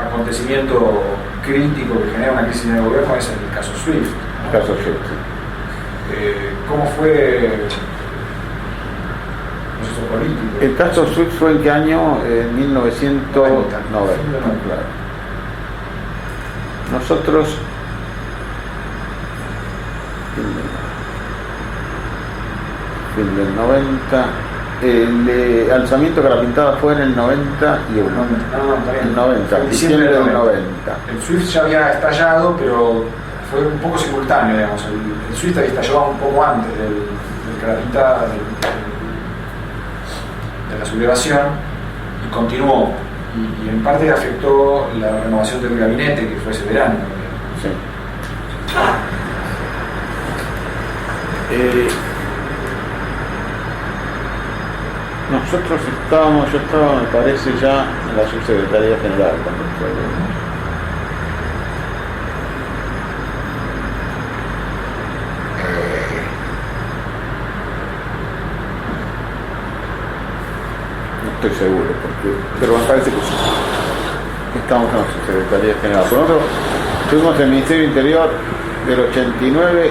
acontecimiento crítico que genera una crisis en el gobierno es el caso SWIFT, ¿no? El caso SWIFT, sí. ¿Cómo fue el proceso político? El caso SWIFT fue en qué año? En 1990. Claro. Nosotros fin del 90, el alzamiento de la pintada fue en el 91. No, el 90, diciembre del 90. El SWIFT ya había estallado, pero fue un poco simultáneo, digamos. El SWIFT había estallado un poco antes del Carapintada, de la sublevación, y continuó. Y en parte afectó la renovación del gabinete, que fue ese verano. Sí. Nosotros yo estaba, me parece, ya en la subsecretaría general cuando fue. No estoy seguro, pero me parece que sí. Estamos en la subsecretaría general. Por nosotros estuvimos en el Ministerio del Interior del 89,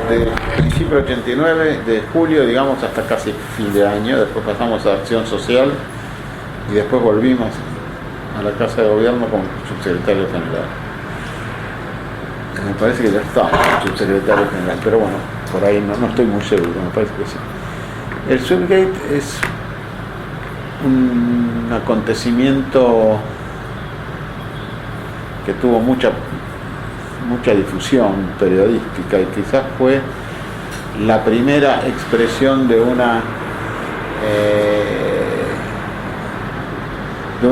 del principio del 89, de julio, digamos, hasta casi fin de año. Después pasamos a Acción Social y después volvimos a la Casa de Gobierno como subsecretario general. Me parece que ya estábamos subsecretario general, pero bueno, por ahí no estoy muy seguro, me parece que sí. El SWIFTgate es un acontecimiento que tuvo mucha difusión periodística y quizás fue la primera expresión de un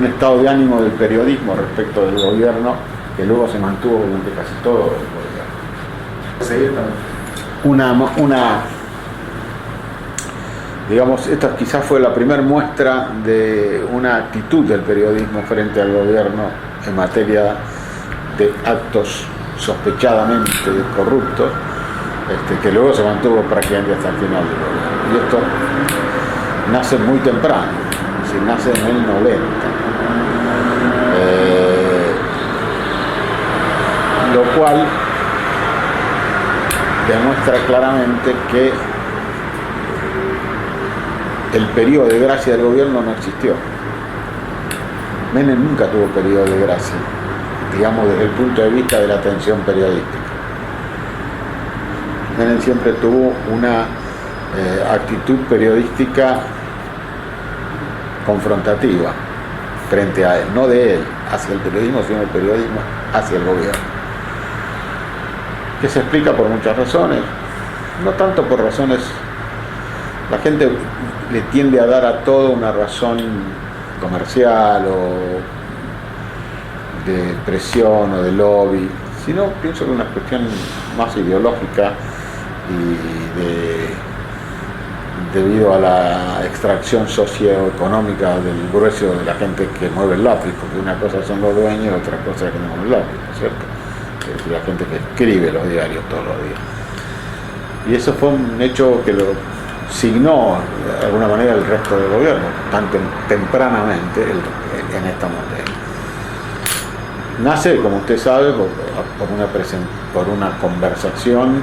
estado de ánimo del periodismo respecto del gobierno, que luego se mantuvo durante casi todo el gobierno. Digamos, esta quizás fue la primera muestra de una actitud del periodismo frente al gobierno en materia de actos sospechadamente corruptos, que luego se mantuvo prácticamente hasta el final del gobierno. Y esto nace muy temprano, es decir, nace en el 90. Lo cual demuestra claramente que el periodo de gracia del gobierno no existió. Menem nunca tuvo periodo de gracia, digamos, desde el punto de vista de la atención periodística. Menem siempre tuvo una actitud periodística confrontativa frente a él, no de él hacia el periodismo, sino el periodismo hacia el gobierno, que se explica por muchas razones, no tanto por razones. La gente le tiende a dar a todo una razón comercial o de presión o de lobby, sino pienso que es una cuestión más ideológica y debido a la extracción socioeconómica del grueso de la gente que mueve el lápiz, porque una cosa son los dueños y otra cosa es que no mueve el lápiz, ¿no es cierto? Es decir, la gente que escribe los diarios todos los días. Y eso fue un hecho que lo signó de alguna manera el resto del gobierno, tan tempranamente en esta materia. Nace, como usted sabe, por una conversación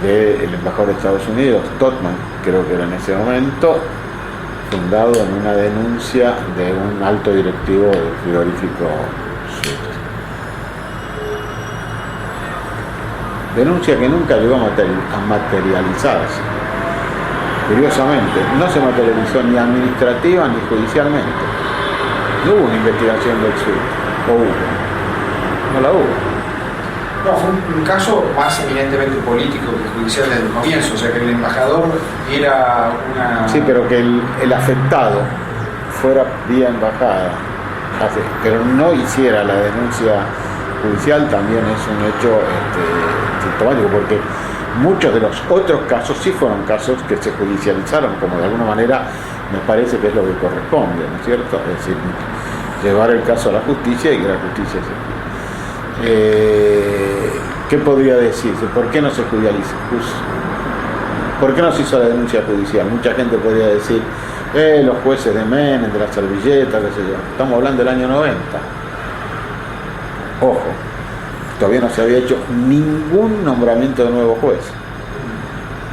del embajador de Estados Unidos, Todman, creo que era en ese momento, fundado en una denuncia de un alto directivo del frigorífico SWIFT. Denuncia que nunca llegó a materializarse. Curiosamente, no se materializó ni administrativa ni judicialmente. No hubo una investigación del SWIFT, o hubo. No la hubo. No, fue un caso más eminentemente político que judicial desde el comienzo, o sea que el embajador era una... Sí, pero que el afectado fuera vía embajada, pero no hiciera la denuncia judicial, también es un hecho sintomático, porque muchos de los otros casos sí fueron casos que se judicializaron, como de alguna manera me parece que es lo que corresponde, ¿no es cierto? Es decir, llevar el caso a la justicia y que la justicia se... ¿Qué podría decirse? ¿Por qué no se judicializa? ¿Por qué no se hizo la denuncia judicial? Mucha gente podría decir Los jueces de Menem, de la servilleta, qué sé yo. Estamos hablando del año 90. Ojo, todavía no se había hecho ningún nombramiento de nuevo juez.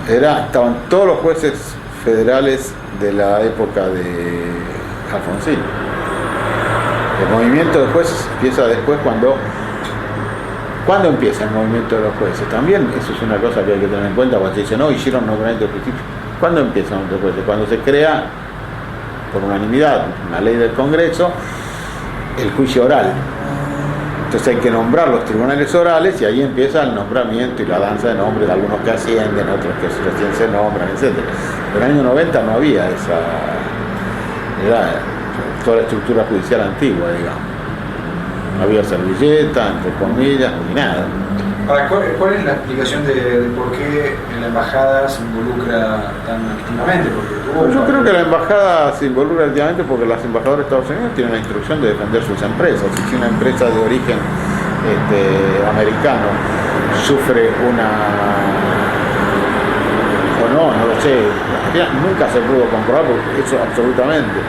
Estaban todos los jueces federales de la época de Alfonsín. El movimiento de jueces empieza después ¿Cuándo empieza el movimiento de los jueces? También eso es una cosa que hay que tener en cuenta cuando se dice, no, hicieron nombramiento de principio. ¿Cuándo empieza el movimiento de jueces? Cuando se crea, por unanimidad, una ley del Congreso, el juicio oral. Entonces hay que nombrar los tribunales orales y ahí empieza el nombramiento y la danza de nombres, de algunos que ascienden, otros que recién se nombran, etc. Pero en el año 90 no había era toda la estructura judicial antigua, digamos. No había servilleta, entre comillas, ni nada. Ahora, ¿cuál es la explicación de por qué la embajada se involucra tan activamente? Yo creo que la embajada se involucra activamente porque los embajadores de Estados Unidos tienen la instrucción de defender sus empresas. Si una empresa de origen americano sufre no lo sé, nunca se pudo comprobar porque eso absolutamente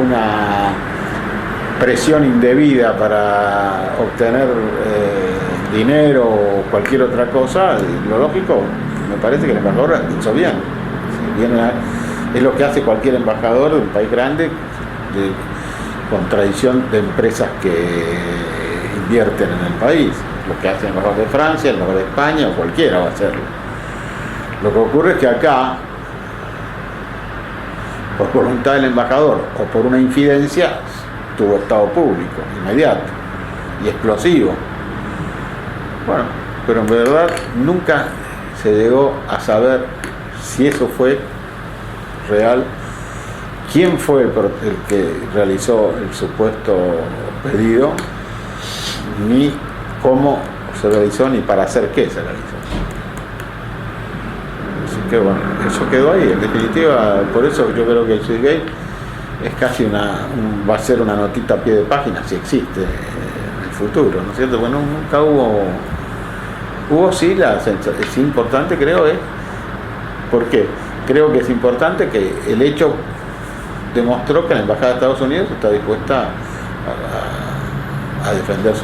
una presión indebida para obtener dinero o cualquier otra cosa, lo lógico, me parece que el embajador hizo bien. Es lo que hace cualquier embajador de un país grande con tradición de empresas que invierten en el país. Lo que hace el embajador de Francia, el embajador de España o cualquiera va a hacerlo. Lo que ocurre es que acá, por voluntad del embajador o por una infidencia, tuvo estado público, inmediato y explosivo. Bueno, pero en verdad nunca se llegó a saber si eso fue real, quién fue el que realizó el supuesto pedido, ni cómo se realizó, ni para hacer qué se realizó. Así que bueno, eso quedó ahí. En definitiva, por eso yo creo que el Swiftgate es casi va a ser una notita a pie de página, si existe en el futuro, ¿no es cierto? Bueno, nunca hubo sí, es importante, creo, ¿por qué? Creo que es importante que el hecho demostró que la Embajada de Estados Unidos está dispuesta a defender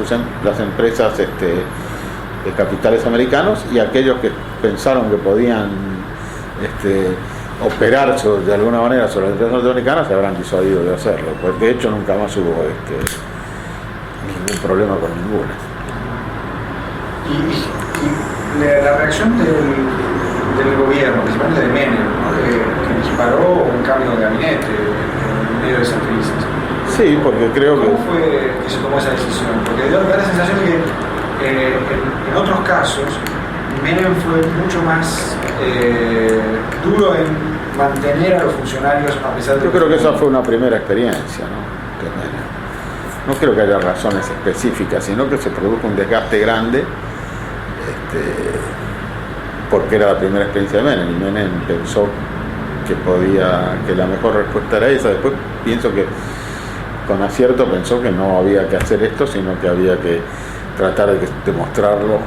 las empresas de capitales americanos, y aquellos que pensaron que podían operar de alguna manera sobre las empresas norteamericanas se habrán disuadido de hacerlo, porque de hecho nunca más hubo ningún problema con ninguna. Y la reacción del gobierno, principalmente de Menem, ¿no? que disparó un cambio de gabinete en medio de esa crisis. Sí, porque creo ¿Cómo fue que se tomó esa decisión? Porque da la sensación de que en otros casos Menem fue mucho más duro en mantener a los funcionarios a pesar de... Yo creo que esa fue una primera experiencia, ¿no? No creo que haya razones específicas, sino que se produjo un desgaste grande porque era la primera experiencia de Menem, y Menem pensó que la mejor respuesta era esa. Después pienso que con acierto pensó que no había que hacer esto, sino que había que tratar de demostrarlo,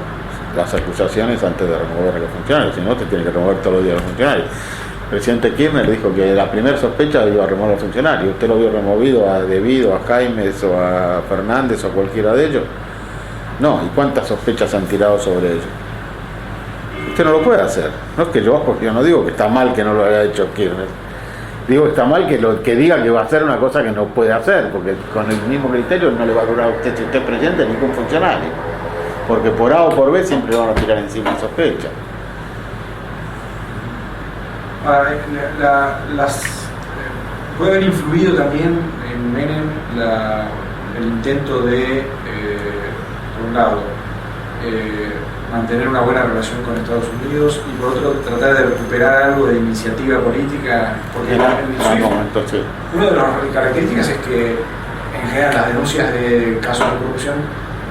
las acusaciones, antes de remover a los funcionarios. Si no, te tiene que remover todos los días a los funcionarios. El presidente Kirchner dijo que la primera sospecha iba a remover a los funcionarios. ¿Usted lo vio removido debido a Jaimes o a Fernández o a cualquiera de ellos? No. ¿Y cuántas sospechas han tirado sobre ellos? Usted no lo puede hacer. No es que porque yo no digo que está mal que no lo haya hecho Kirchner. Digo que está mal que diga que va a hacer una cosa que no puede hacer, porque con el mismo criterio no le va a durar a usted, si usted es presidente, ningún funcionario. Porque por A o por B siempre van a tirar encima sospecha. ¿Puede haber influido también en Menem el intento de, por un lado, mantener una buena relación con Estados Unidos y por otro tratar de recuperar algo de iniciativa política? Porque una de las características es que en general las denuncias de casos de corrupción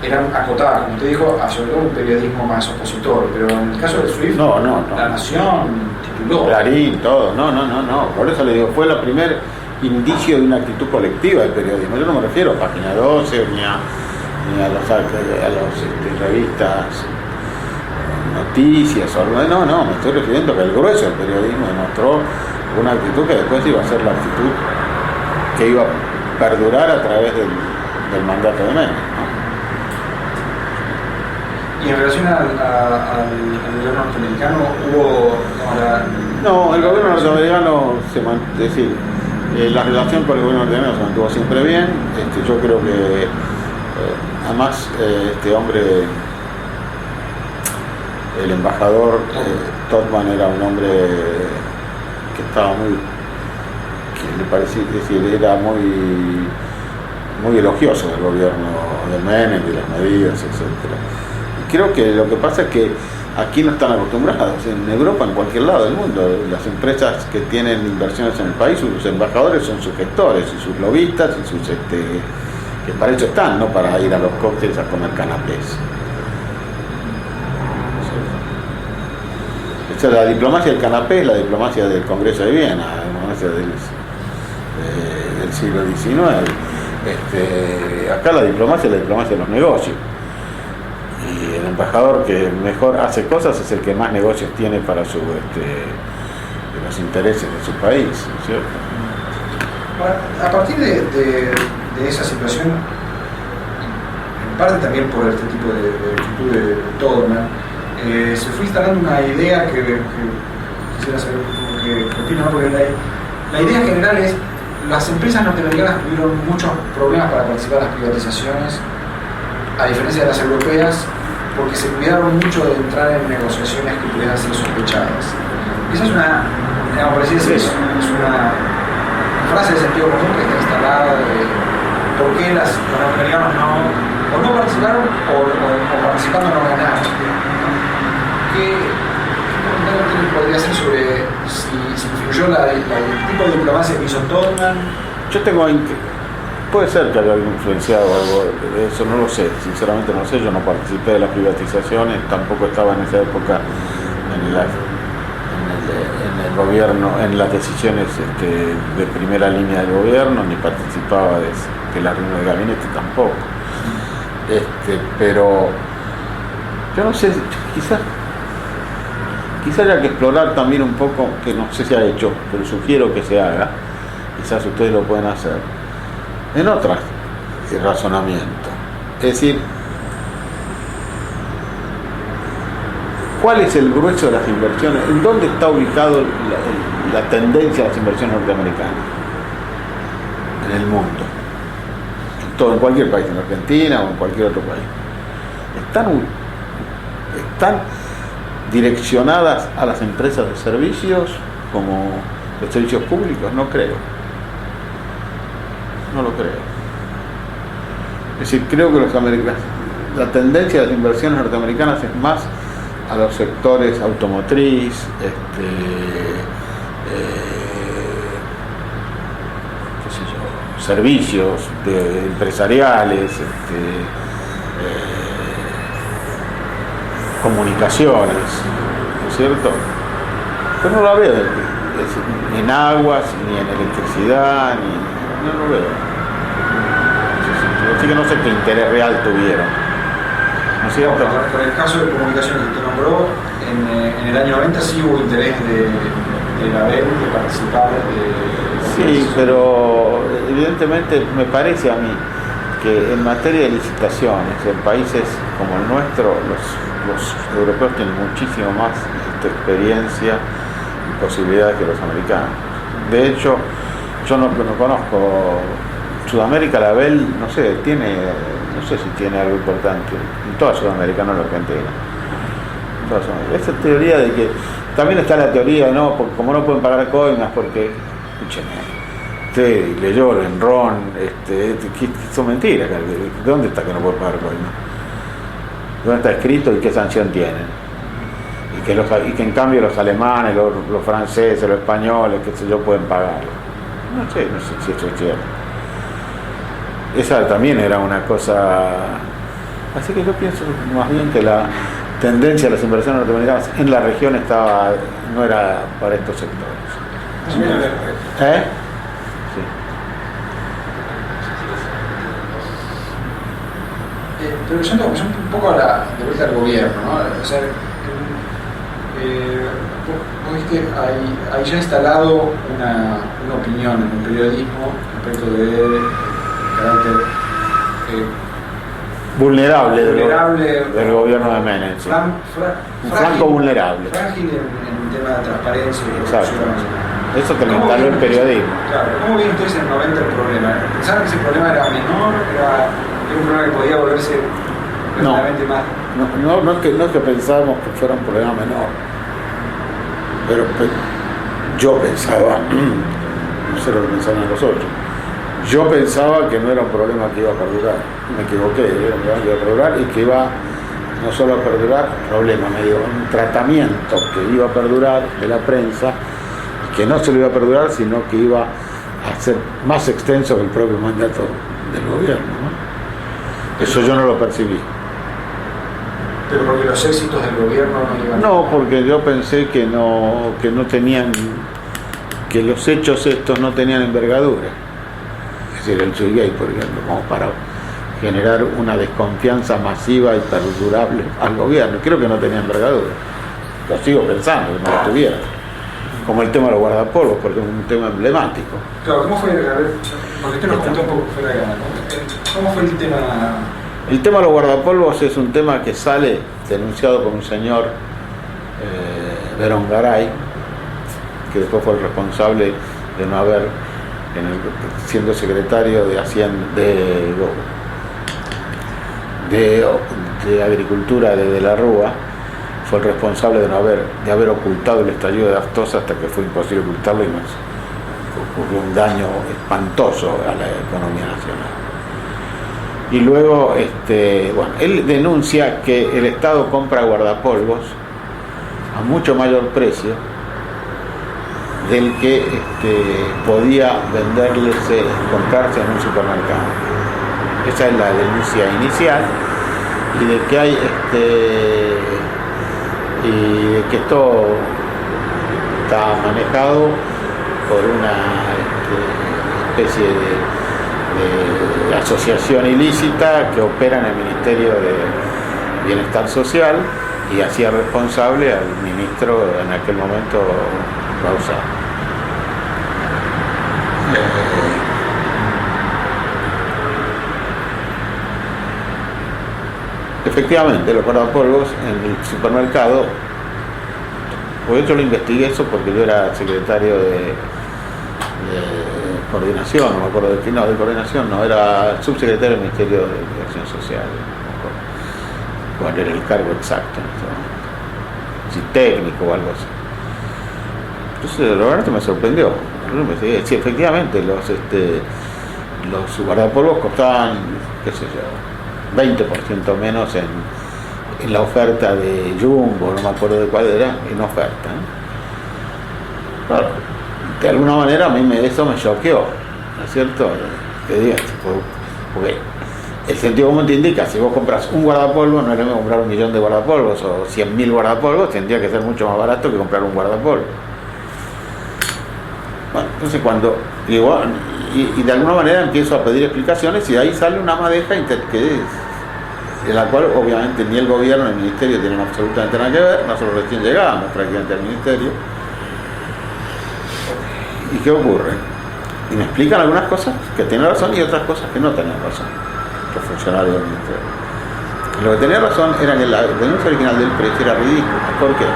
eran acotadas, como usted dijo, a sobre todo un periodismo más opositor, pero en el caso del SWIFT, La Nación tituló. Clarín, todo, no, por eso le digo, fue el primer indicio de una actitud colectiva del periodismo. Yo no me refiero a Página 12 ni a las revistas noticias o algo, no, me estoy refiriendo a que el grueso del periodismo demostró una actitud que después iba a ser la actitud que iba a perdurar a través del mandato de Menem, ¿no? Y en relación al gobierno norteamericano, hubo... No, el gobierno norteamericano, es decir, la relación con el gobierno norteamericano se mantuvo siempre bien. Yo creo que, además, este hombre, el embajador Todman, era un hombre que estaba que le parecía, es decir, era muy elogioso del gobierno de Menem, de las medidas, etcétera. Creo que lo que pasa es que aquí no están acostumbrados, en Europa, en cualquier lado del mundo, las empresas que tienen inversiones en el país, sus embajadores son sus gestores y sus lobistas y sus que para eso están, no para ir a los cócteles a comer canapés. Esa es la diplomacia del canapé, es la diplomacia del Congreso de Viena, la diplomacia del siglo XIX. Acá la diplomacia es la diplomacia de los negocios. Y el embajador que mejor hace cosas es el que más negocios tiene para los intereses de su país, ¿no es cierto? A partir de esa situación, en parte también por este tipo de actitud de Todman, se fue instalando una idea que quisiera saber qué opinan, porque la idea general es: las empresas norteamericanas tuvieron muchos problemas para participar en las privatizaciones, a diferencia de las europeas, porque se cuidaron mucho de entrar en negociaciones que pudieran ser sospechadas. Esa es una, digamos, por así decirlo, es una frase de sentido común que está instalada de por qué los norteamericanos no participaron o participando no ganaron. ¿Qué comentario podría hacer sobre si influyó el tipo de diplomacia que hizo Todman? Yo tengo... Puede ser que haya influenciado algo de eso, no lo sé, sinceramente no sé, yo no participé de las privatizaciones, tampoco estaba en esa época en el gobierno, en las decisiones de primera línea del gobierno, ni participaba de la reunión de gabinete tampoco. Pero yo no sé, quizás haya que explorar también un poco, que no sé si ha hecho, pero sugiero que se haga, quizás ustedes lo pueden hacer, en otro razonamiento. Es decir, ¿cuál es el grueso de las inversiones? ¿En dónde está ubicado la tendencia de las inversiones norteamericanas en el mundo? En cualquier país, en Argentina o en cualquier otro país. ¿Están direccionadas a las empresas de servicios como los servicios públicos? No creo. No lo creo. Es decir, creo que la tendencia de las inversiones norteamericanas es más a los sectores automotriz, servicios empresariales, comunicaciones, ¿no es cierto? Pero no la veo ni en aguas, ni en electricidad, no lo veo. Así que no sé qué interés real tuvieron, ¿no es cierto? Por el caso de comunicaciones que usted nombró, en el año 90 sí hubo interés de la BEL de participar Sí, pero evidentemente me parece a mí que en materia de licitaciones en países como el nuestro, los europeos tienen muchísimo más experiencia y posibilidades que los americanos. De hecho, yo no conozco Sudamérica, la BEL, no sé si tiene algo importante en toda Sudamérica, no en la Argentina. Esa teoría de que también está la teoría, no, porque como no pueden pagar coimas, porque, escúcheme, usted leyó el Enron, son mentiras, ¿de dónde está que no pueden pagar coimas? ¿Dónde está escrito y qué sanción tienen? Y que en cambio los alemanes, los franceses, los españoles, qué sé yo, pueden pagar. No sé si eso es cierto. Esa también era una cosa. Así que yo pienso más bien que la tendencia de las inversiones norteamericanas en la región no era para estos sectores. ¿Eh? Sí. Pero yendo un poco de vuelta al gobierno, ¿no? O sea, viste, hay ya instalado una opinión en el periodismo respecto de carácter vulnerable del gobierno de Menem. Sí. Un franco vulnerable. Frágil en un tema de transparencia y corrupción. Eso te lo instaló el periodismo. Claro, ¿cómo ven ustedes en el 90 el problema? ¿Pensaban que ese problema era menor? ¿Era un problema que podía volverse realmente más? No es que pensábamos que fuera un problema menor. Pero yo pensaba, no sé lo que pensaban los otros, yo pensaba que no era un problema que iba a perdurar. Me equivoqué, era un problema que iba a perdurar y que iba no solo a perdurar, un tratamiento que iba a perdurar de la prensa, que no se lo iba a perdurar, sino que iba a ser más extenso que el propio mandato del gobierno, ¿no? Eso yo no lo percibí. Pero porque los éxitos del gobierno no iban... No, porque yo pensé que no tenían, que los hechos estos no tenían envergadura. Es decir, el Shuigei, por ejemplo, como para generar una desconfianza masiva y perdurable al gobierno. Creo que no tenía envergadura. Lo sigo pensando, que no lo tuviera. Como el tema de los guardapolvos, porque es un tema emblemático. Claro, ¿cómo fue? A ver, porque usted nos contó un poco fuera de cámara. ¿Cómo fue el tema? El tema de los guardapolvos es un tema que sale denunciado por un señor, Verón Garay, que después fue el responsable de no haber, siendo secretario de Hacienda, de Agricultura de la Rúa, fue el responsable de haber ocultado el estallido de Aftosa hasta que fue imposible ocultarlo y nos ocurrió un daño espantoso a la economía nacional. Y luego, él denuncia que el Estado compra guardapolvos a mucho mayor precio del que podía comprarse en un supermercado. Esa es la denuncia inicial, y de que hay y de que esto está manejado por una especie de asociación ilícita que opera en el Ministerio de Bienestar Social y hacía responsable al ministro en aquel momento, Bauzá. Efectivamente, los guardapolvos en el supermercado, pues yo lo investigué eso porque yo era secretario de coordinación, no me acuerdo de coordinación, no, era subsecretario del Ministerio de Acción Social, no me acuerdo cuál era el cargo exacto en este momento, si técnico o algo así. Entonces, la verdad que me sorprendió. Yo lo investigué, sí, efectivamente, los guardapolvos costaban, qué sé yo, 20% menos en la oferta de Jumbo, no me acuerdo de cuál era, en oferta, ¿no? Claro, de alguna manera a mí eso me choqueó, ¿no es cierto? Que digas, porque el sentido común te indica, si vos compras un guardapolvo, no es lo mismo comprar 1 millón de guardapolvos o 100.000 guardapolvos, tendría que ser mucho más barato que comprar un guardapolvo. Bueno, entonces cuando digo, y de alguna manera empiezo a pedir explicaciones y de ahí sale una madeja de la cual obviamente ni el gobierno ni el ministerio tienen absolutamente nada que ver. Nosotros recién llegamos prácticamente al ministerio. ¿Y qué ocurre? Y me explican algunas cosas que tienen razón y otras cosas que no tenían razón los funcionarios del ministerio. Y lo que tenía razón era que la denuncia original del precio era ridícula. ¿Por qué?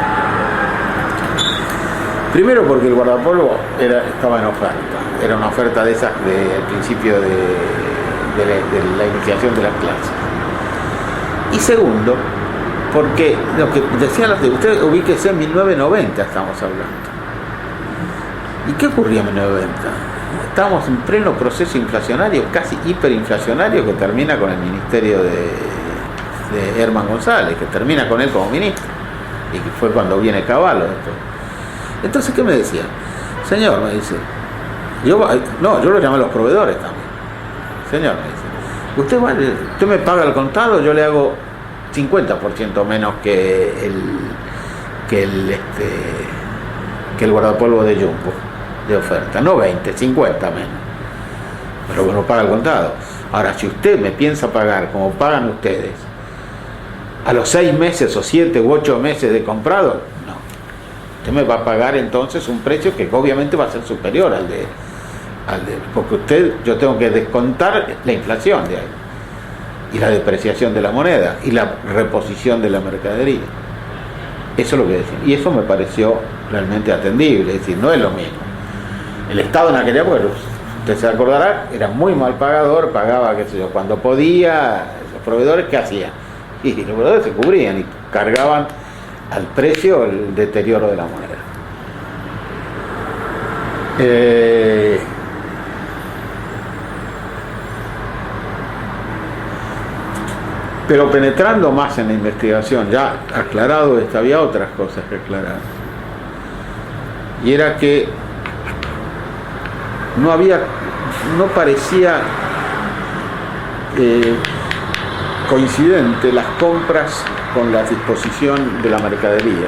Primero porque el guardapolvo estaba en oferta, era una oferta de esas al principio de la iniciación de las clases. Y segundo, porque lo que decían los de ustedes, ubíquese en 1990 estamos hablando. ¿Y qué ocurría en 1990? Estábamos en pleno proceso inflacionario, casi hiperinflacionario, que termina con el ministerio de Herman González, que termina con él como ministro, y que fue cuando viene Cavallo después. Entonces, ¿qué me decía? Señor, me dice, yo lo llamé a los proveedores también. Señor, me dice, usted me paga el contado, yo le hago 50% menos que el guardapolvo de Jumbo de oferta, no 20, 50 menos. Pero bueno, paga el contado. Ahora, si usted me piensa pagar como pagan ustedes, a los 6 meses o 7 u 8 meses de comprado, no. usted me va a pagar entonces un precio que obviamente va a ser superior porque yo tengo que descontar la inflación de ahí, y la depreciación de la moneda, y la reposición de la mercadería. Eso es lo que decía. Y eso me pareció realmente atendible, es decir, no es lo mismo. El Estado en aquella época, usted se acordará, era muy mal pagador, pagaba, qué sé yo, cuando podía. Los proveedores, ¿qué hacían? Y los proveedores se cubrían y cargaban al precio el deterioro de la moneda. Pero penetrando más en la investigación, ya aclarado esto, había otras cosas que aclarar. Y era que no parecía coincidente las compras con la disposición de la mercadería.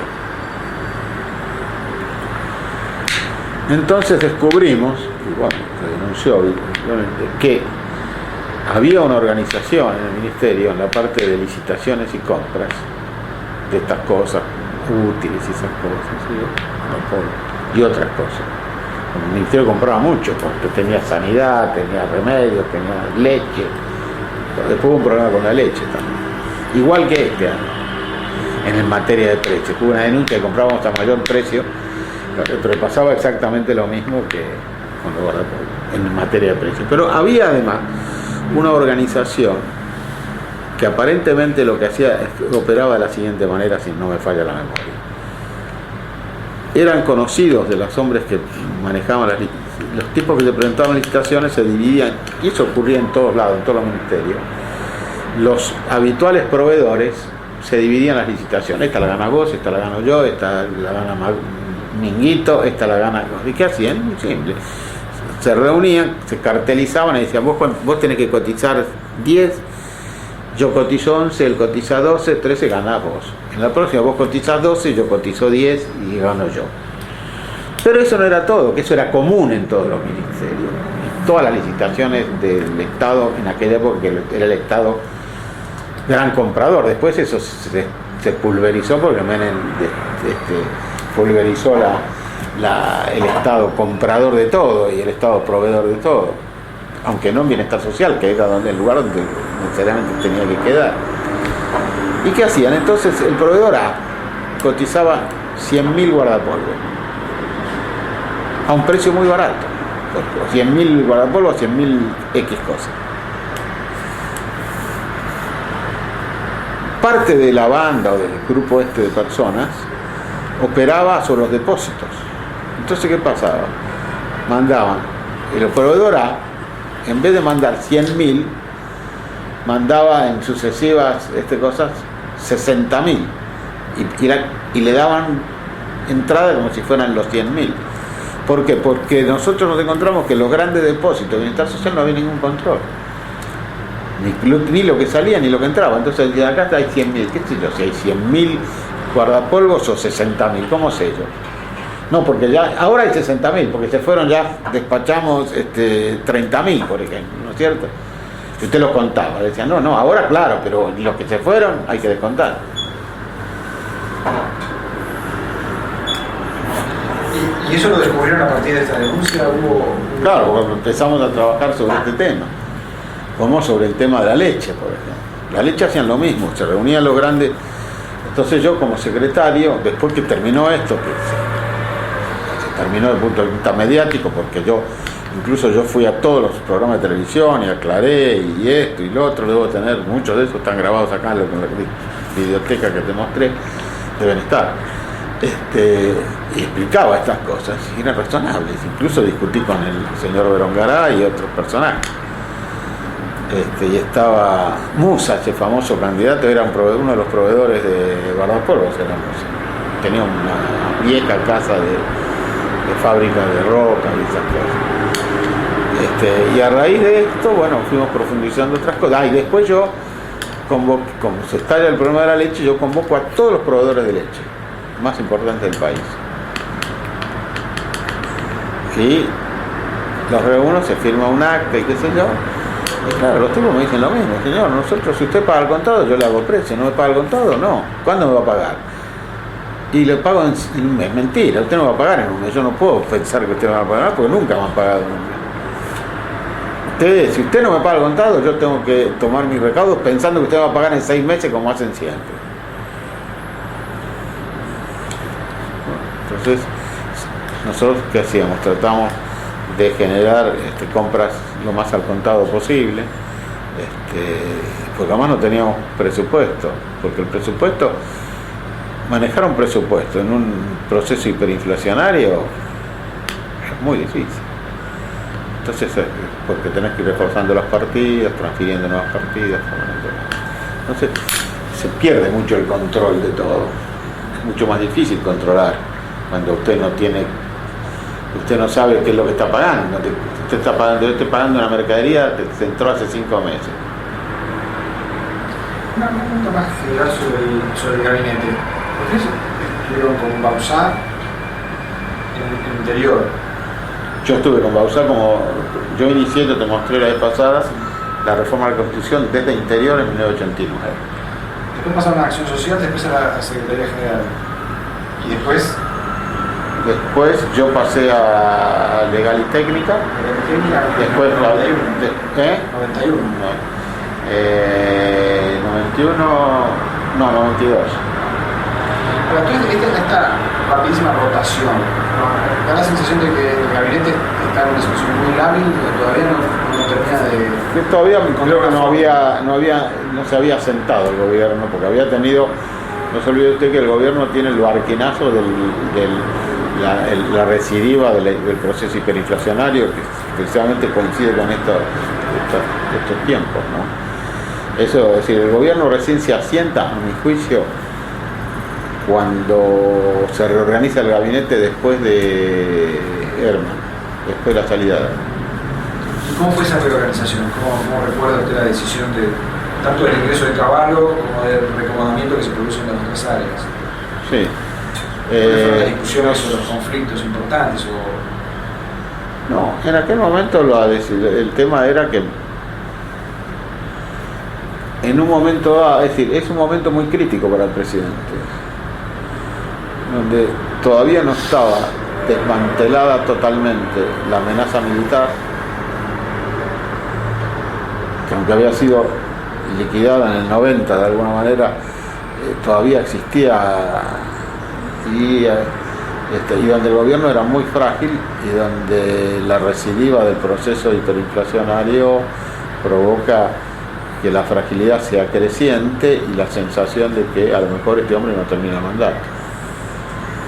Entonces descubrimos, y bueno, se denunció obviamente, que había una organización en el Ministerio, en la parte de licitaciones y compras, de estas cosas, útiles y esas cosas, ¿sí? Y otras cosas. El Ministerio compraba mucho, porque tenía sanidad, tenía remedios, tenía leche. Pero después hubo un problema con la leche también. Igual que este año, en materia de precios. Hubo una denuncia que comprábamos a mayor precio, pero pasaba exactamente lo mismo que con los guardapolvos, en materia de precios. Pero había además una organización que aparentemente lo que hacía es que operaba de la siguiente manera, si no me falla la memoria. Eran conocidos de los hombres que manejaban los tipos que se presentaban licitaciones, se dividían, y eso ocurría en todos lados, en todos los ministerios. Los habituales proveedores se dividían las licitaciones. Esta la gana vos, esta la gano yo, esta la gana Minguito, esta la gana... ¿Y qué hacían? Muy simple. Se reunían, se cartelizaban y decían, vos tenés que cotizar 10, yo cotizo 11, él cotiza 12, 13, ganás vos. En la próxima vos cotizás 12, yo cotizo 10 y gano yo. Pero eso no era todo, que eso era común en todos los ministerios. Todas las licitaciones del Estado, en aquella época que era el Estado gran comprador. Después eso se pulverizó porque Menem pulverizó el Estado comprador de todo y el Estado proveedor de todo, aunque no en bienestar social, que era el lugar donde necesariamente tenía que quedar. ¿Y qué hacían? Entonces el proveedor A cotizaba 100.000 guardapolvos a un precio muy barato, 100.000 guardapolvos, 100.000 X cosas. Parte de la banda o del grupo de personas operaba sobre los depósitos. Entonces, ¿qué pasaba? Mandaban, el proveedor A, en vez de mandar 100.000, mandaba en sucesivas cosas 60.000 y le daban entrada como si fueran los 100.000. ¿Por qué? Porque nosotros nos encontramos que los grandes depósitos de bienestar social no había ningún control. Ni lo que salía ni lo que entraba. Entonces, de acá hay 100.000. ¿Qué sé yo? Si hay 100.000 guardapolvos o 60.000, ¿cómo sé yo? No, porque ya ahora hay 60.000, porque se fueron, ya despachamos 30.000, por ejemplo, ¿no es cierto? Si usted los contaba, decían, no, ahora claro, pero los que se fueron hay que descontar. ¿Y eso lo descubrieron a partir de esta denuncia? Claro, cuando empezamos a trabajar sobre este tema, como sobre el tema de la leche, por ejemplo. La leche hacían lo mismo, se reunían los grandes. Entonces yo como secretario, después que terminó esto, que se terminó desde el punto de vista mediático, porque incluso yo fui a todos los programas de televisión y aclaré y esto y lo otro, debo tener, muchos de esos están grabados acá en la videoteca que te mostré, deben estar. Y explicaba estas cosas, y eran razonables. Incluso discutí con el señor Berongará y otros personajes. Y estaba Musa, ese famoso candidato, era uno de los proveedores de guardapolvos, era Musa. Tenía una vieja casa de fábrica de roca y esas cosas. Y a raíz de esto, bueno, fuimos profundizando otras cosas. Y después yo, como se estalla el problema de la leche, yo convoco a todos los proveedores de leche más importantes del país. Y los reúno, se firma un acta y qué sé yo. Y claro, los tipos me dicen lo mismo, señor, nosotros, si usted paga el contado, yo le hago precio, no me paga el contado, no. ¿Cuándo me va a pagar? y le pago en un mes. Mentira, usted no va a pagar en un mes. Yo no puedo pensar que usted va a pagar porque nunca me ha pagado en un mes. Si usted no me paga el contado, yo tengo que tomar mis recaudos pensando que usted va a pagar en 6 meses como hacen siempre. Entonces, nosotros ¿qué hacíamos? Tratamos de generar compras lo más al contado posible, porque además no teníamos presupuesto, porque el presupuesto, manejar un presupuesto en un proceso hiperinflacionario es muy difícil. Entonces, porque tenés que ir reforzando las partidas, transfiriendo nuevas partidas. Entonces, se pierde mucho el control de todo. Es mucho más difícil controlar cuando usted no sabe qué es lo que está pagando. Usted está pagando, yo estoy pagando una mercadería que se entró hace 5 meses. Una pregunta más general sobre el gabinete. ¿Por qué estuvieron con Bauzá en interior? Yo estuve con Bauzá yo inicié, te mostré la vez pasada, la reforma de la Constitución desde interior en 1989. Después pasaron a Acción Social, después a la Secretaría General. Y después yo pasé a Legal y Técnica. Después 91. 92. Pero entonces esta rapidísima rotación, ¿no? Da la sensación de que el gabinete está en una situación muy lábil, todavía no termina de... Todavía creo que no se había sentado el gobierno, porque había tenido, no se olvide usted que el gobierno tiene el barquinazo la recidiva del proceso hiperinflacionario, que precisamente coincide con estos tiempos, ¿no? Eso, es decir, el gobierno recién se asienta, a mi juicio, cuando se reorganiza el gabinete después de Herman, después de la salida de Herman. ¿Y cómo fue esa reorganización? ¿Cómo recuerda usted la decisión tanto del ingreso de Cavallo como del recomendamiento que se produce en las otras áreas? Sí. ¿Fueron las discusiones o los conflictos importantes? No, en aquel momento el tema era que en un momento, es decir, es un momento muy crítico para el presidente, donde todavía no estaba desmantelada totalmente la amenaza militar, que aunque había sido liquidada en el 90 de alguna manera, todavía existía, y donde el gobierno era muy frágil y donde la recidiva del proceso hiperinflacionario provoca que la fragilidad sea creciente y la sensación de que a lo mejor este hombre no termina el mandato.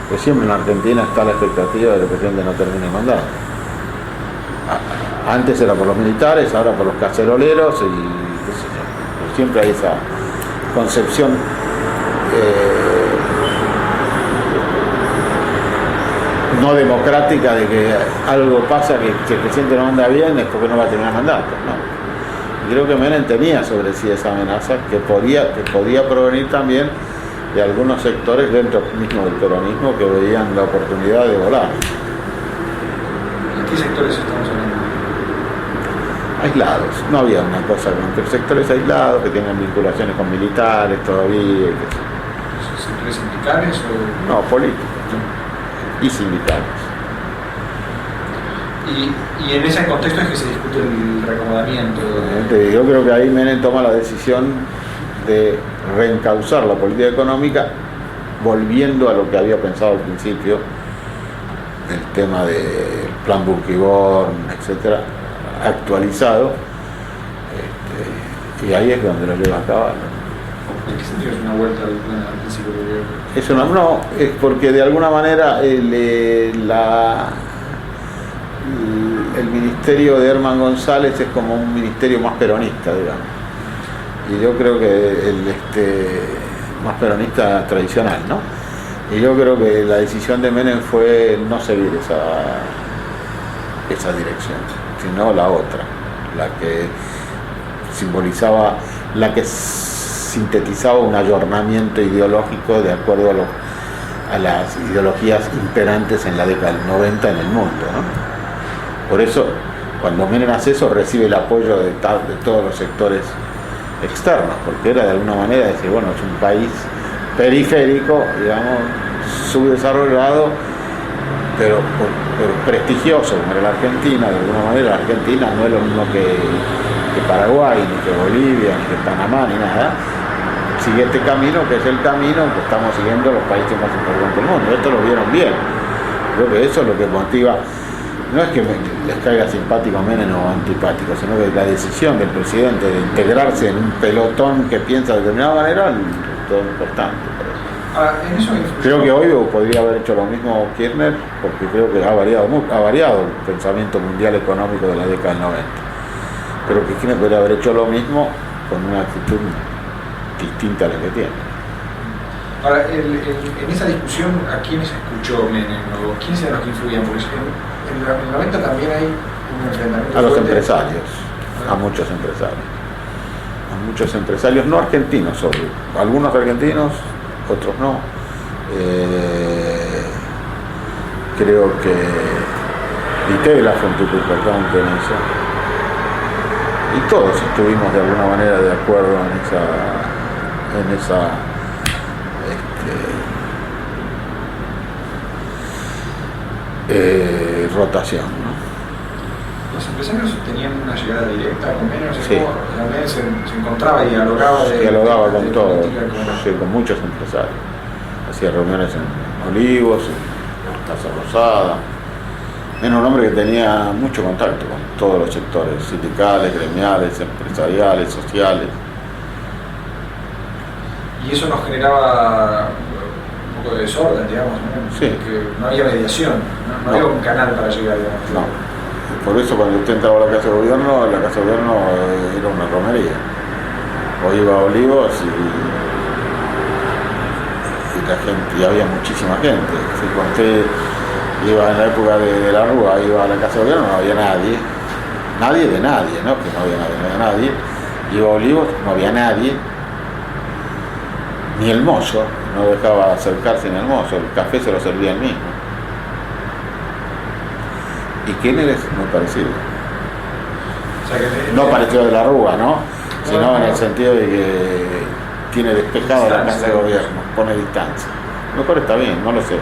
Pues siempre en Argentina está la expectativa de que el presidente no termine el mandato. Antes era por los militares, ahora por los caceroleros, y qué sé yo. Pero siempre hay esa concepción no democrática de que algo pasa, que si el presidente no anda bien es porque no va a terminar el mandato, ¿no? Y creo que Menem tenía sobre sí esa amenaza que podía provenir también de algunos sectores dentro mismo del peronismo que veían la oportunidad de volar. ¿En qué sectores estamos hablando? Aislados, no había una cosa con sectores aislados que tienen vinculaciones con militares todavía. ¿Sectores sindicales o...? No, políticos, ¿no? Y sindicales. Y en ese contexto es que se discute el reacomodamiento. Yo creo que ahí Menem toma la decisión de reencauzar la política económica volviendo a lo que había pensado al principio, el tema del plan Burquiborn, etcétera, actualizado, y ahí es donde lo lleva a cabo. ¿En qué sentido es una vuelta al plan al principio del gobierno? Eso no, es porque de alguna manera el ministerio de Herman González es como un ministerio más peronista, digamos. Y yo creo que más peronista tradicional, ¿no? Y yo creo que la decisión de Menem fue no seguir esa dirección, sino la otra, la que simbolizaba, la que sintetizaba un ayornamiento ideológico de acuerdo a las ideologías imperantes en la década del 90 en el mundo, ¿no? Por eso, cuando Menem hace eso, recibe el apoyo de todos los sectores externos, porque era de alguna manera decir, bueno, es un país periférico, digamos, subdesarrollado, pero prestigioso, como era la Argentina. De alguna manera la Argentina no es lo mismo que Paraguay, ni que Bolivia, ni que Panamá, ni nada. Sigue este camino, que es el camino que estamos siguiendo los países más importantes del mundo. Esto lo vieron bien. Creo que eso es lo que motiva. No es que les caiga simpático a Menem o antipático, sino que la decisión del presidente de integrarse en un pelotón que piensa de determinada manera es todo importante. Ahora, en eso creo que hoy podría haber hecho lo mismo Kirchner, porque creo que ha variado el pensamiento mundial económico de la década del 90. Pero que Kirchner podría haber hecho lo mismo con una actitud distinta a la que tiene. Ahora, en esa discusión, ¿a quiénes escuchó Menem? ¿O quiénes eran los que influían? Porque en el 90 también hay un enfrentamiento a los fuerte. Empresarios, a muchos empresarios, no argentinos solo, algunos argentinos, otros no. Creo que Ditela fue un tipo importante en eso. Y todos estuvimos de alguna manera de acuerdo en esa rotación, ¿no? Los empresarios tenían una llegada directa con Menem, Sí. Menem se encontraba y dialogaba con todos, sí, con muchos empresarios. Hacía reuniones en Olivos, en Casa Rosada. Era un hombre que tenía mucho contacto con todos los sectores, sindicales, gremiales, empresariales, sociales. Y eso nos generaba un poco de desorden, digamos, ¿no? Sí. Que no había mediación, no había un canal para llegar, digamos. No. Por eso cuando usted entraba a la Casa de Gobierno, la Casa de Gobierno era una romería. O iba a Olivos y la gente, y había muchísima gente. Si cuando usted iba en la época de la Rúa, iba a la Casa de Gobierno, no había nadie. Nadie de nadie, ¿no? Que no había nadie. Iba a Olivos, no había nadie. Ni el mozo, no dejaba acercarse ni el mozo, el café se lo servía él mismo. Y Kirchner es muy parecido. O sea que No parecido de la Rúa, ¿no? Sino en el sentido de que tiene despejado la Casa de Gobierno, pone distancia. A lo mejor está bien, no lo sé.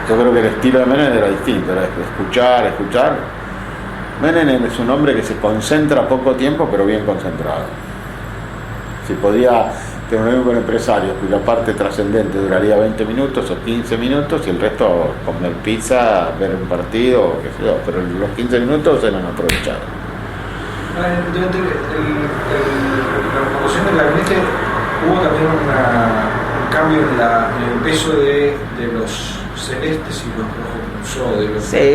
Yo creo que el estilo de Menem era distinto, era escuchar. Menem es un hombre que se concentra poco tiempo, pero bien concentrado. Si podía tener un reunión con empresarios cuya parte trascendente duraría 20 minutos o 15 minutos y el resto comer pizza, ver un partido, o qué sé yo, pero los 15 minutos eran aprovechados. Durante la promoción del gabinete hubo también un cambio en el peso de los celestes y los rojos, de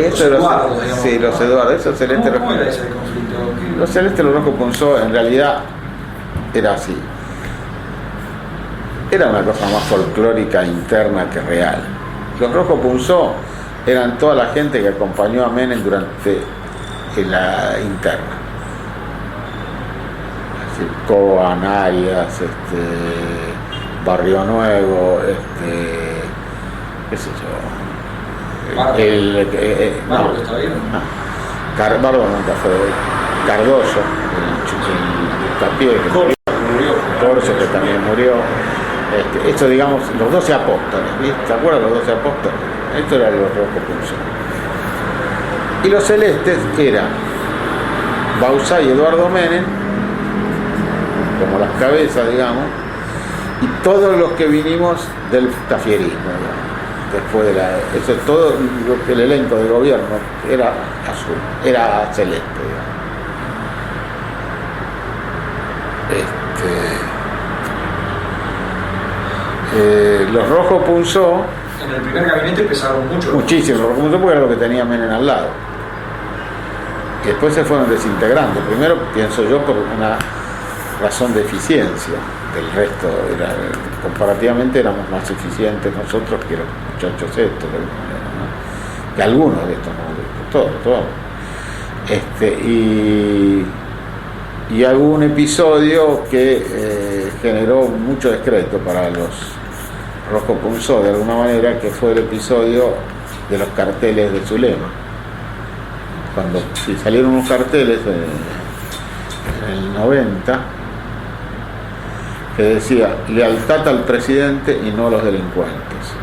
los Eduardos, digamos. Sí, los Eduardos, esos celestes. ¿Cómo era ese conflicto? Los celestes, los rojos Punzó, en realidad era así. Era una cosa más folclórica interna que real. Los rojos Punzó eran toda la gente que acompañó a Menem durante la interna. Es decir, Coan, Arias, Barrio Nuevo, qué sé yo. Barro está bien. Barro nunca fue. Cardoso, el Tapié, que murió. Corso, que también murió. Esto, digamos, los 12 apóstoles, ¿viste? ¿Se acuerdan los 12 apóstoles? Esto eran los rojos Punzó. Y los celestes eran Bauzá y Eduardo Menem, como las cabezas, digamos, y todos los que vinimos del tafierismo, digamos, después de eso, todo el elenco de gobierno era azul, era celeste, digamos. Los rojos Punzó. En el primer gabinete pesaron mucho. Muchísimo, los rojos Punzó porque era lo que tenía Menem al lado. Y después se fueron desintegrando. Primero, pienso yo, por una razón de eficiencia. Del resto, comparativamente éramos más eficientes nosotros que los muchachos estos, de alguna manera, ¿no? Que algunos de estos, no, todos. Y hubo un episodio que generó mucho descrédito para los rojos Punzó, de alguna manera, que fue el episodio de los carteles de Zulema. Cuando salieron unos carteles en el 90, que decía lealtad al presidente y no a los delincuentes.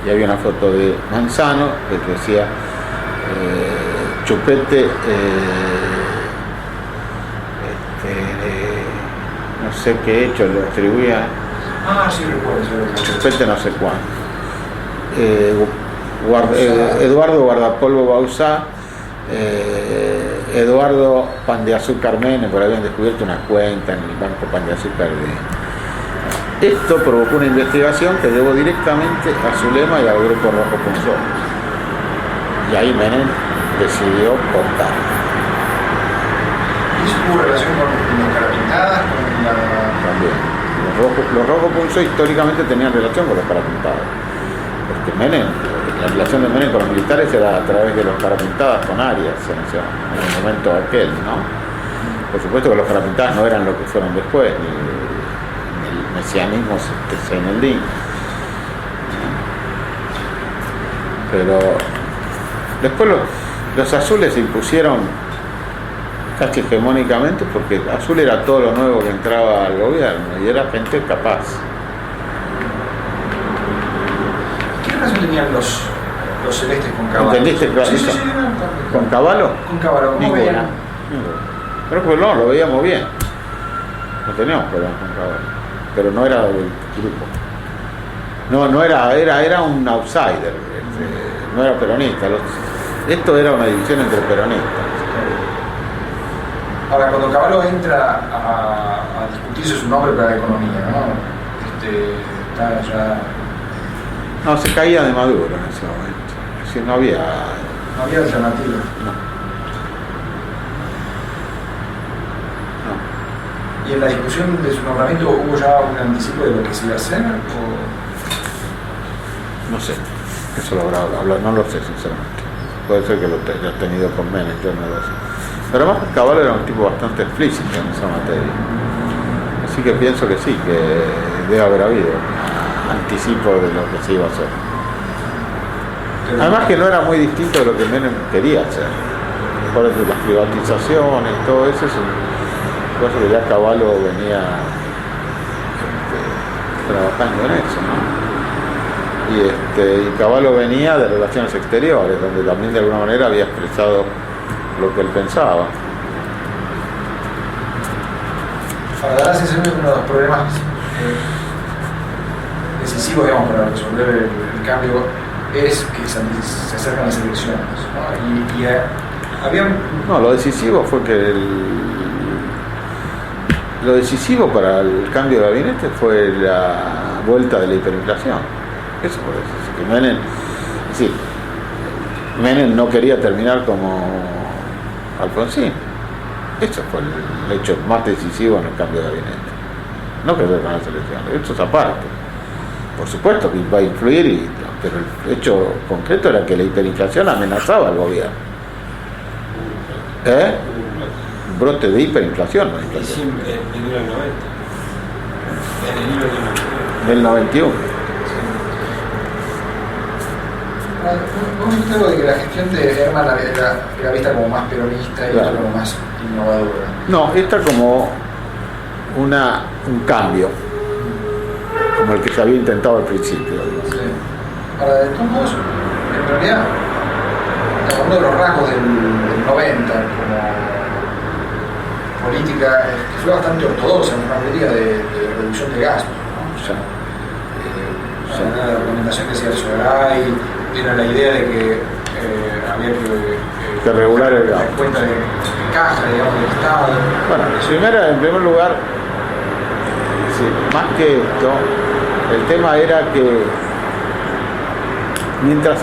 Y había una foto de Manzano que decía chupete, no sé qué hecho, lo atribuía. Sí, recuerdo. Chupete no sé cuánto. Eduardo Guardapolvo Bauzá, Eduardo Pan de Azúcar Menem, por habían descubierto una cuenta en el Banco Pan de Azúcar. Esto provocó una investigación que llevó directamente a Zulema y al grupo Rojo Punzón. Y ahí Menem decidió cortar. ¿Y eso tuvo relación con los carapintadas? Con la... También. Los Rojo Punzón históricamente tenían relación con los carapintadas. Porque Menem, la relación de Menem con los militares era a través de los carapintadas con Arias en el momento aquel, ¿no? Por supuesto que los carapintadas no eran lo que fueron después, ni el mesianismo Seineldín. Pero después los azules se impusieron casi hegemónicamente porque azul era todo lo nuevo que entraba al gobierno y era gente capaz. ¿Qué relación tenían los celestes con Cavallo? ¿Entendiste? Sí, ¿Con Cavallo? Con Cavallo, Ninguna. Pero pues no, lo veíamos bien. No teníamos problemas con Cavallo. Pero no era del grupo. No era un outsider. No era peronista. Esto era una división entre peronistas. Ahora, cuando Cavallo entra a discutirse su nombre para la economía, ¿no? Está ya... No, se caía de Maduro en ese momento. Es decir, no había... No había alternativa. No. ¿Y en la discusión de su nombramiento hubo ya un anticipo de lo que se iba a hacer? No sé. Eso lo habrá hablado. No lo sé, sinceramente. Puede ser que lo haya tenido con Menem, yo no lo sé. Pero además Cavallo era un tipo bastante explícito en esa materia. Así que pienso que sí, que debe haber habido anticipo de lo que se iba a hacer. Además que no era muy distinto de lo que Menem quería hacer. Por ejemplo, las privatizaciones, todo eso es cosa que ya Cavallo venía trabajando en eso, ¿no? Y Cavallo venía de relaciones exteriores, donde también de alguna manera había expresado lo que él pensaba. Para dar la sensación de que uno de los problemas decisivos, digamos, para resolver el cambio es que se acercan las elecciones, ¿no? No, lo decisivo fue que lo decisivo para el cambio de gabinete fue la vuelta de la hiperinflación. Eso fue eso. Que Menem no quería terminar como Alfonsín. Eso fue el hecho más decisivo en el cambio de gabinete. No que ver con las elecciones, eso es aparte. Por supuesto que va a influir, pero el hecho concreto era que la hiperinflación amenazaba al gobierno. Un brote de hiperinflación, ¿no? En el 90. Del 91. Vos dijiste algo de que la gestión de Herman era vista como más peronista y otra como más innovadora. No, esta como un cambio, como el que se había intentado al principio. Sí. Ahora, de todos modos, en realidad, uno de los rasgos del 90 como política que fue bastante ortodoxa, una política de reducción de gastos, ¿no? Una recomendación que hacía el Sogaray era la idea de que había que regular el gasto. La cuenta de caja, digamos, del Estado. Bueno, en primer lugar, más que esto, el tema era que mientras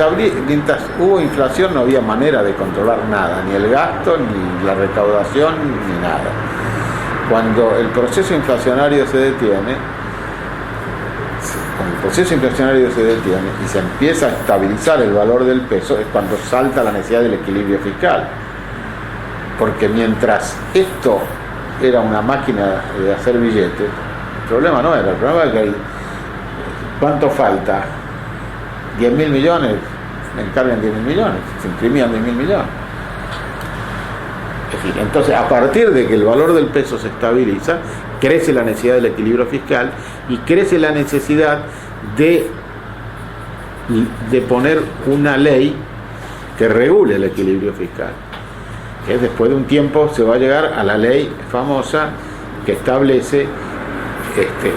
hubo inflación no había manera de controlar nada, ni el gasto, ni la recaudación, ni nada. Cuando el proceso inflacionario se detiene, y se empieza a estabilizar el valor del peso, es cuando salta la necesidad del equilibrio fiscal. Porque mientras esto era una máquina de hacer billetes, el problema no era, el problema era que ¿cuánto falta? 10.000 millones, me encargan 10.000 millones, se imprimían 10.000 millones. decir, entonces, a partir de que el valor del peso se estabiliza, crece la necesidad del equilibrio fiscal y crece la necesidad de poner una ley que regule el equilibrio fiscal. Que después de un tiempo se va a llegar a la ley famosa que establece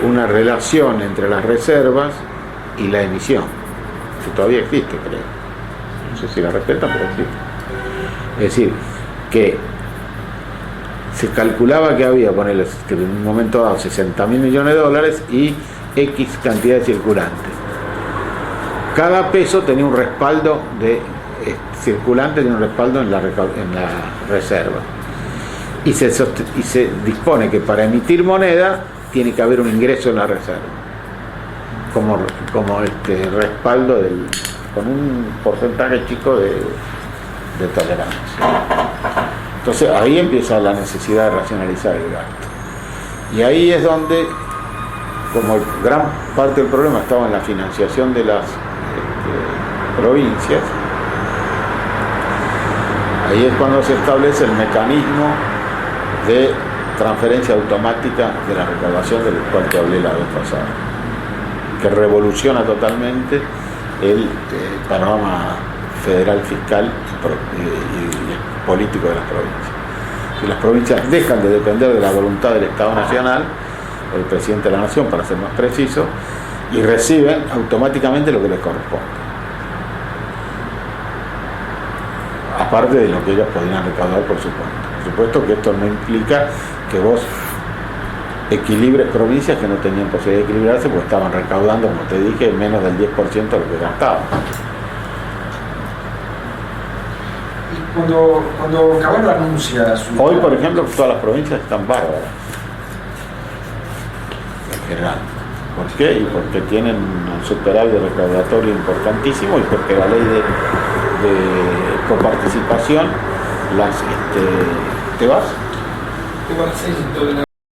una relación entre las reservas y la emisión, que todavía existe, creo. No sé si la respetan, pero existe. Es decir, que se calculaba que había, ponerle que en un momento dado 60.000 millones de dólares y X cantidad de circulantes. Cada peso tenía un respaldo circulante, tenía un respaldo en la reserva. Y se dispone que para emitir moneda tiene que haber un ingreso en la reserva, como respaldo con un porcentaje chico de tolerancia. Entonces ahí empieza la necesidad de racionalizar el gasto. Y ahí es donde, como gran parte del problema estaba en la financiación de las provincias, ahí es cuando se establece el mecanismo de transferencia automática de la recaudación, del cual te hablé la vez pasada, que revoluciona totalmente el panorama federal, fiscal y político de las provincias. Si las provincias dejan de depender de la voluntad del Estado Nacional, o del presidente de la Nación, para ser más preciso, y reciben automáticamente lo que les corresponde, aparte de lo que ellos podrían recaudar, por supuesto. Por supuesto que esto no implica que vos equilibres provincias que no tenían posibilidad de equilibrarse, porque estaban recaudando, como te dije, menos del 10% de lo que gastaban. Cuando Caballo anuncia su... Hoy, por ejemplo, todas las provincias están bárbaras, en general. ¿Por qué? Y porque tienen un superávit recaudatorio importantísimo, y porque la ley de coparticipación ¿te vas? Tengo 6 de